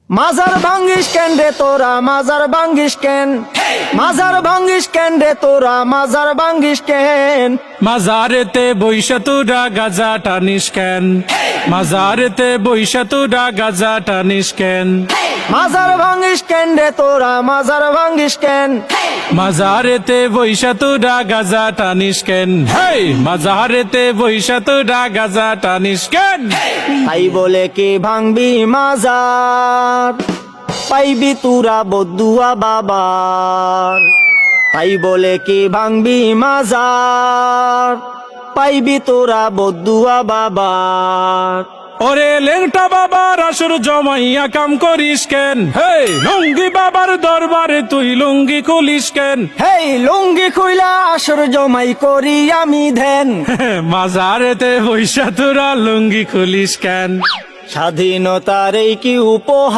মাজার ভাঙ্গিস কেন রে তোরা মাজার ভাঙ্গিস কেন মাজার ভাঙ্গিস কেন রে তোরা মাজার ভাঙ্গিস কেন মাজারেতে বৈশা তোরা গাজা টানিস কেন মাজারেতে বৈশা তোরা গাজা টানিস কেন মাজার ভাঙ্গিস কেন রে তোরা মাজার ভাঙ্গিস কেন মাজারেতে বৈশা তোরা গাজা টানিস কেন হেই মাজারেতে বৈশা তোরা গাজা টানিস কেন তাই বলে কি ভাঙবি মাজার পাইবি তুরা বদুয়া বাবার তাই বলে কি ভাঙবি মাজার পাইবি তোরা বদুয়া বাবার ওরে লেংটা বাবার আসর জমাইয়া কাম করিস কেন হেই লুঙ্গি বাবার দরবারে তুই লুঙ্গি খুলিস কেন হেই লুঙ্গি খুইলা আসর জমাই করি আমি ধ্যান মাজারেতে বৈশা তোরা লুঙ্গি খুলিস কেন স্বাধীনতার এই কি উপহার